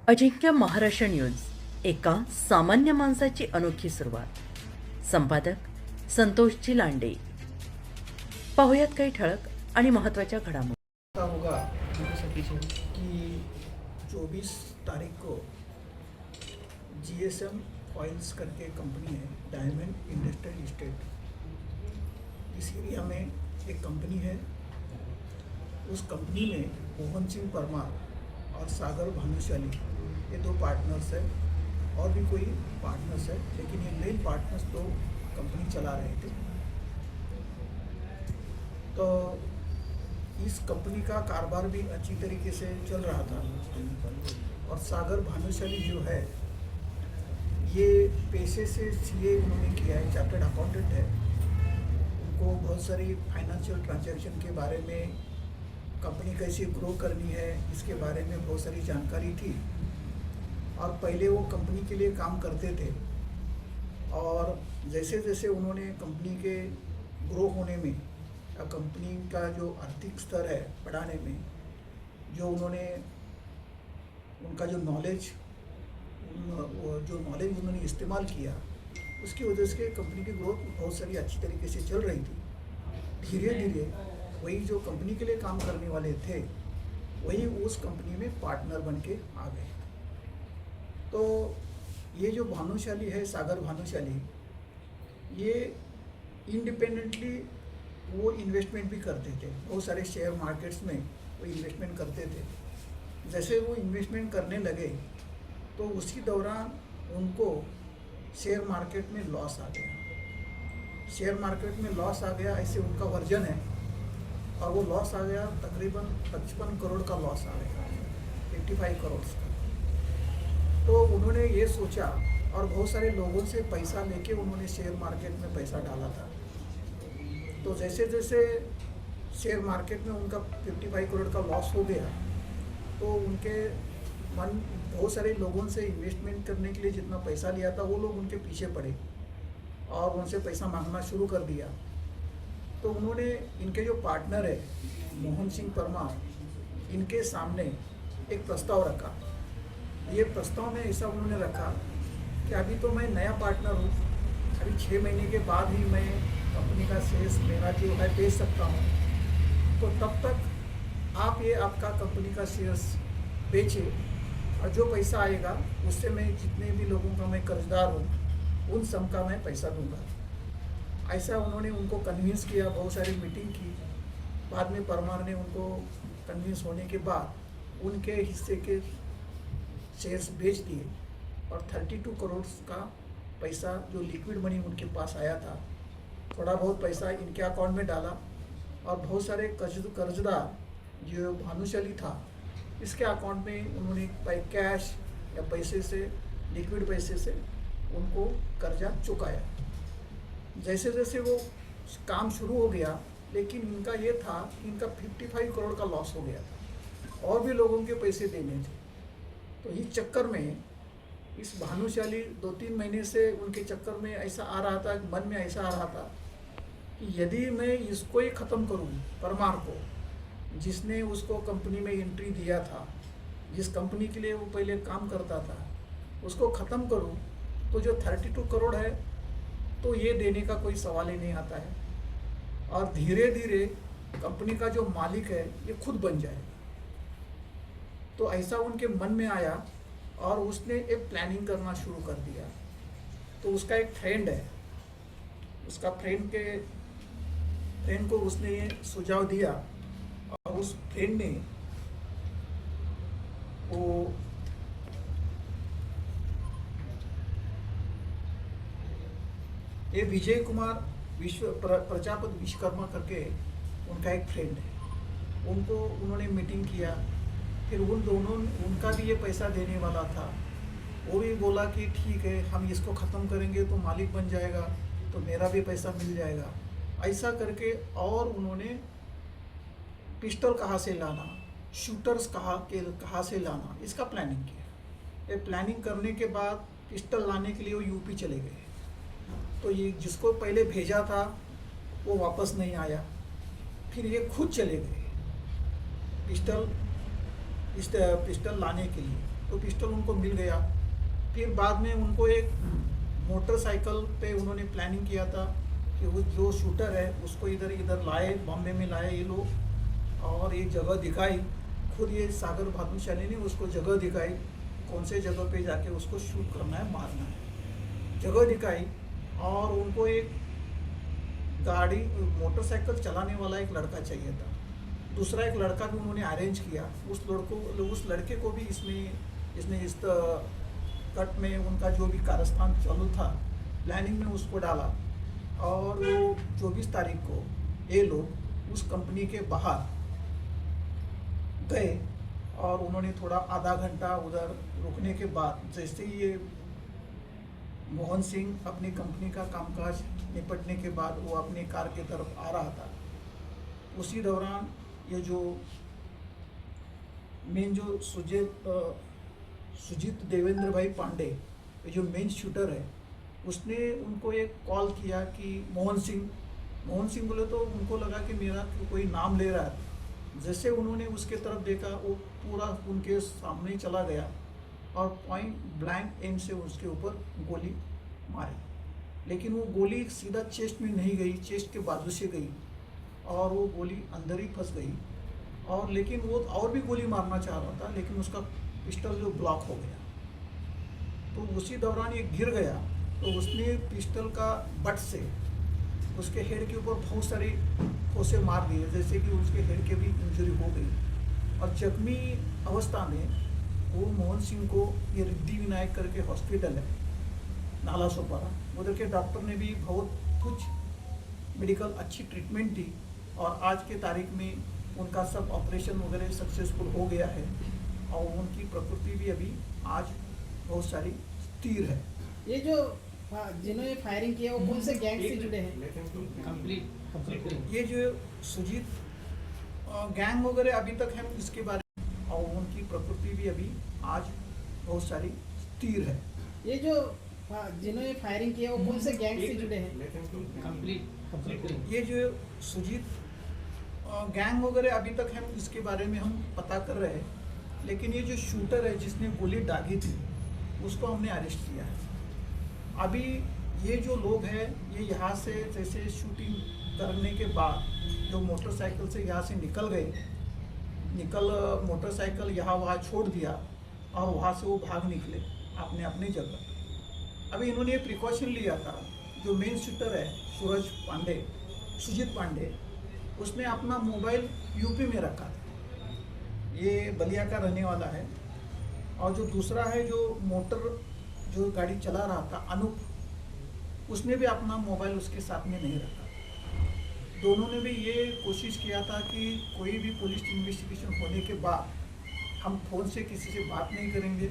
Ajinkya Maharashtra news, एका सामान्य माणसाची अनोखी सुरुवात. संपादक संतोषजी लांडे. पाहुयात काही ठळक आणि महत्त्वाच्या घडामोडी. ऐसा होगा कि 24 तारीख को जीएसएम ऑयल्स करके कंपनी है, डायमंड इंडस्ट्रियल इस्टेट. इस एरिया में एक कंपनी है. उस कंपनी में मोहन सिंह परमार और सागर भानुशाली, ये दो पार्टनर्स हैं. और भी कोई पार्टनर्स है, लेकिन ये मेन पार्टनर्स तो कंपनी चला रहे थे. तो इस कंपनी का कारोबार भी अच्छी तरीके से चल रहा था. और सागर भानुशाली जो है, ये पेशे से सीए उन्होंने किया है, चार्टर्ड अकाउंटेंट है. उनको बहुत सारी फाइनेंशियल ट्रांजैक्शन के बारे में, कंपनी कैसे ग्रो करनी है, इसके बारे में बहुत सारी जानकारी थी. और पहले वो कंपनी के लिए काम करते थे. और जैसे जैसे उन्होंने कंपनी के ग्रो होने में, कंपनी का जो आर्थिक स्तर है बढ़ाने में, जो उन्होंने उनका जो नॉलेज उन्होंने इस्तेमाल किया, उसकी वजह से कंपनी की ग्रोथ बहुत सारी अच्छी तरीके से चल रही थी. धीरे धीरे वही जो कंपनी के लिए काम करने वाले थे, वही उस कंपनी में पार्टनर बन के आ गए. तो ये जो भानुशाली है, सागर भानुशाली, ये इंडिपेंडेंटली वो इन्वेस्टमेंट भी करते थे. बहुत सारे शेयर मार्केट्स में वो इन्वेस्टमेंट करते थे. जैसे वो इन्वेस्टमेंट करने लगे, तो उसी दौरान उनको शेयर मार्केट में लॉस आ गया. शेयर मार्केट में लॉस आ गया, ऐसे उनका वर्जन है. और वो लॉस आ गया, तकरीबन 55 करोड़ का लॉस आ गया, 55 करोड़ का. तो उन्होंने ये सोचा, और बहुत सारे लोगों से पैसा लेके उन्होंने शेयर मार्केट में पैसा डाला था. तो जैसे जैसे शेयर मार्केट में उनका 55 करोड़ का लॉस हो गया, तो उनके मन बहुत सारे लोगों से इन्वेस्टमेंट करने के लिए जितना पैसा लिया था, वो लोग उनके पीछे पड़े और उनसे पैसा मांगना शुरू कर दिया. तो उन्होंने इनके जो पार्टनर है मोहन सिंह परमार, इनके सामने एक प्रस्ताव रखा. ये प्रस्ताव में ऐसा उन्होंने रखा कि अभी तो मैं नया पार्टनर हूँ, अभी 6 महीने के बाद ही मैं कंपनी का शेयर्स मेरा जो है बेच सकता हूँ. तो तब तक आप ये आपका कंपनी का शेयर्स बेचे, और जो पैसा आएगा उससे मैं जितने भी लोगों का मैं कर्जदार हूँ, उन सब का मैं पैसा दूंगा. ऐसा उन्होंने उनको कन्विंस किया, बहुत सारी मीटिंग की. बाद में परमार ने उनको कन्विंस होने के बाद उनके हिस्से के शेयर्स बेच दिए, और 32 करोड़ का पैसा जो लिक्विड मनी उनके पास आया था, थोड़ा बहुत पैसा इनके अकाउंट में डाला. और बहुत सारे कर्जदार जो भानुशाली था, इसके अकाउंट में उन्होंने कैश या पैसे से, लिक्विड पैसे से उनको कर्जा चुकाया. जैसे जैसे वो काम शुरू हो गया, लेकिन इनका ये था कि इनका 55 करोड़ का लॉस हो गया था, और भी लोगों के पैसे देने थे. तो इस चक्कर में इस भानुशाली 2-3 महीने से उनके चक्कर में ऐसा आ रहा था, मन में ऐसा आ रहा था कि यदि मैं इसको ही ख़त्म करूं, परमार को, जिसने उसको कंपनी में एंट्री दिया था, जिस कंपनी के लिए वो पहले काम करता था, उसको ख़त्म करूं, तो जो 32 करोड़ है, तो ये देने का कोई सवाल ही नहीं आता है. और धीरे धीरे कंपनी का जो मालिक है, ये खुद बन जाए. तो ऐसा उनके मन में आया, और उसने एक प्लानिंग करना शुरू कर दिया. तो उसका एक फ्रेंड है, उसका फ्रेंड को उसने ये सुझाव दिया, और उस फ्रेंड ने वो ये विजय कुमार प्रजापति विश्वकर्मा करके उनका एक फ्रेंड है, उनको उन्होंने मीटिंग किया. फिर उन दोनों, उनका भी ये पैसा देने वाला था, वो भी बोला कि ठीक है, हम इसको ख़त्म करेंगे तो मालिक बन जाएगा, तो मेरा भी पैसा मिल जाएगा. ऐसा करके, और उन्होंने पिस्टल कहाँ से लाना, शूटर्स कहाँ से लाना, इसका प्लानिंग किया. ये प्लानिंग करने के बाद पिस्टल लाने के लिए वो यूपी चले गए. तो ये जिसको पहले भेजा था वो वापस नहीं आया. फिर ये खुद चले गए पिस्टल लाने के लिए. तो पिस्टल उनको मिल गया। फिर बाद में उनको एक मोटरसाइकिल पे उन्होंने प्लानिंग किया था कि वो जो शूटर है उसको इधर इधर लाए, बॉम्बे में लाए ये लोग, और एक जगह दिखाई, खुद ये सागर भानुशाली ने उसको जगह दिखाई कौन से जगह पे जाके उसको शूट करना है, मारना है, जगह दिखाई। और उनको एक गाड़ी मोटरसाइकिल चलाने वाला एक लड़का चाहिए था, दूसरा एक लड़का भी उन्होंने अरेंज किया। उस लड़के को भी इसने इस कट में उनका जो भी कारस्तान चालू था प्लानिंग में उसको डाला। और वो 24 तारीख को ये लोग उस कंपनी के बाहर गए और उन्होंने थोड़ा आधा घंटा उधर रुकने के बाद जैसे ही ये मोहन सिंह अपनी कंपनी का कामकाज निपटने के बाद वो अपने कार की तरफ आ रहा था, उसी दौरान ये जो मेन जो सुजीत देवेंद्र भाई पांडे, ये जो मेन शूटर है, उसने उनको एक कॉल किया कि मोहन सिंह बोले, तो उनको लगा कि मेरा कोई नाम ले रहा है। जैसे उन्होंने उसके तरफ देखा वो पूरा उनके सामने ही चला गया और पॉइंट ब्लैंक एम से उसके ऊपर गोली मारी। लेकिन वो गोली सीधा चेस्ट में नहीं गई, चेस्ट के बाजू से गई और वो गोली अंदर ही फंस गई। और लेकिन वो और भी गोली मारना चाह रहा था, लेकिन उसका पिस्टल जो ब्लॉक हो गया। तो उसी दौरान ये गिर गया, तो उसने पिस्टल का बट से उसके हेड के ऊपर बहुत सारे ठोसे मार दिए, जैसे कि उसके हेड के भी इंजरी हो गई। और जख्मी अवस्था में वो मोहन सिंह को ये रिद्धि विनायक करके हॉस्पिटल है नाला सोपारा, उधर के डॉक्टर ने भी बहुत कुछ मेडिकल अच्छी ट्रीटमेंट दी और आज के तारीख में उनका सब ऑपरेशन वगैरह सक्सेसफुल हो गया है और उनकी प्रकृति भी अभी आज बहुत सारी स्थिर है। ये जो जिन्होंने फायरिंग किया वो कौन से गैंग से जुड़े हैं? कंप्लीट ये जो सुजीत गैंग वगैरह अभी तक हम इसके बारे में, और उनकी प्रकृति भी अभी आज बहुत सारी स्थिर है। ये जो जिन्होंने फायरिंग किया वो कौन से गैंग से जुड़े हैं? कंप्लीट ये जो सुजीत गैंग वगैरह अभी तक हम इसके बारे में हम पता कर रहे हैं, लेकिन ये जो शूटर है जिसने गोली दागी थी उसको हमने अरेस्ट किया है। अभी ये जो लोग हैं ये यहाँ से जैसे शूटिंग करने के बाद जो मोटरसाइकिल से यहाँ से निकल गए, मोटरसाइकिल यहाँ वहाँ छोड़ दिया और वहाँ से वो भाग निकले अपने अपनी जगह। अभी इन्होंने ये प्रिकॉशन लिया था, जो मेन शूटर है सुजीत पांडे, उसने अपना मोबाइल यूपी में रखा था, ये बलिया का रहने वाला है। और जो दूसरा है जो गाड़ी चला रहा था अनूप, उसने भी अपना मोबाइल उसके साथ में नहीं रखा। दोनों ने भी ये कोशिश किया था कि कोई भी पुलिस इन्वेस्टिगेशन होने के बाद हम फ़ोन से किसी से बात नहीं करेंगे।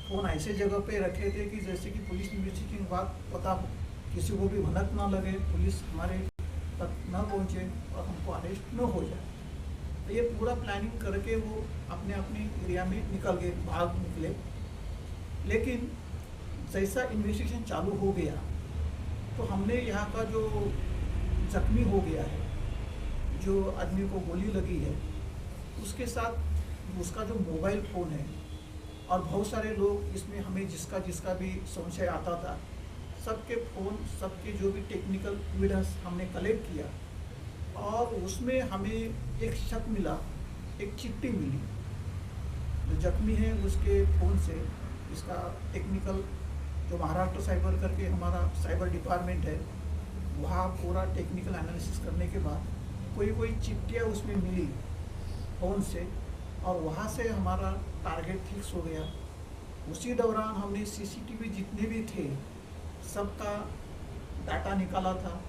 फ़ोन ऐसे जगह पे रखे थे कि जैसे कि पुलिस इन्वेस्टिगेशन बात पता हो, किसी को भी भनक ना लगे, पुलिस हमारे तक न पहुँचे और हमको अरेस्ट न हो जाए। तो ये पूरा प्लानिंग करके वो अपने अपने एरिया में निकल गए, भाग निकले। लेकिन जैसा इन्वेस्टिगेशन चालू हो गया तो हमने यहाँ का जो जख्मी हो गया है, जो आदमी को गोली लगी है, उसके साथ उसका जो मोबाइल फ़ोन है और बहुत सारे लोग इसमें हमें जिसका भी संशय आता था, सबके फ़ोन, सबके जो भी टेक्निकल एविडेंस हमने कलेक्ट किया और उसमें हमें एक शक मिला, एक चिट्ठी मिली। जो जख्मी है उसके फ़ोन से इसका टेक्निकल जो महाराष्ट्र साइबर करके हमारा साइबर डिपार्टमेंट है, वहाँ पूरा टेक्निकल एनालिसिस करने के बाद कोई चिट्ठियाँ उसमें मिली फ़ोन से और वहाँ से हमारा टारगेट फिक्स हो गया। उसी दौरान हमने सीसीटीवी जितने भी थे सबका डाटा निकाला था,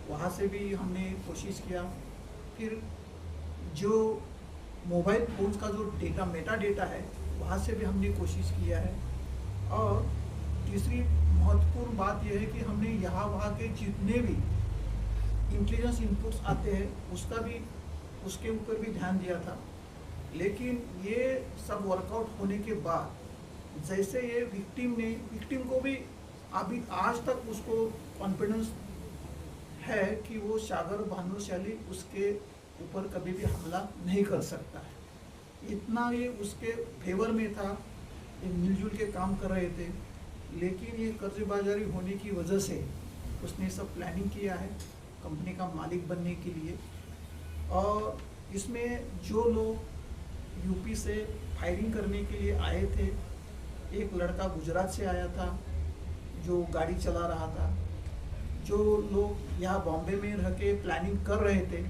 वहाँ से भी हमने कोशिश किया। फिर जो मोबाइल फ़ोन का जो डेटा मेटा डेटा है वहाँ से भी हमने कोशिश किया है। और तीसरी महत्वपूर्ण बात यह है कि हमने यहाँ वहाँ के जितने भी इंटेलिजेंस इनपुट्स आते हैं उसके ऊपर भी ध्यान दिया था। लेकिन ये सब वर्कआउट होने के बाद जैसे ये विक्टिम को भी अभी आज तक उसको कॉन्फिडेंस है कि वो सागर भानुशाली उसके ऊपर कभी भी हमला नहीं कर सकता है, इतना ये उसके फेवर में था। ये मिलजुल के काम कर रहे थे, लेकिन ये कर्जबाजारी होने की वजह से उसने सब प्लानिंग किया है कंपनी का मालिक बनने के लिए। और इसमें जो लोग यूपी से फायरिंग करने के लिए आए थे, एक लड़का गुजरात से आया था जो गाड़ी चला रहा था, जो लोग यहाँ बॉम्बे में रह के प्लानिंग कर रहे थे,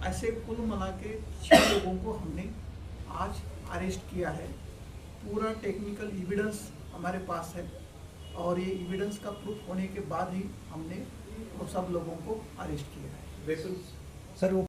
ऐसे कुल मिला के 6 लोगों को हमने आज अरेस्ट किया है। पूरा टेक्निकल एविडेंस हमारे पास है और ये एविडेंस का प्रूफ होने के बाद ही हमने वो सब लोगों को अरेस्ट किया है। सर वो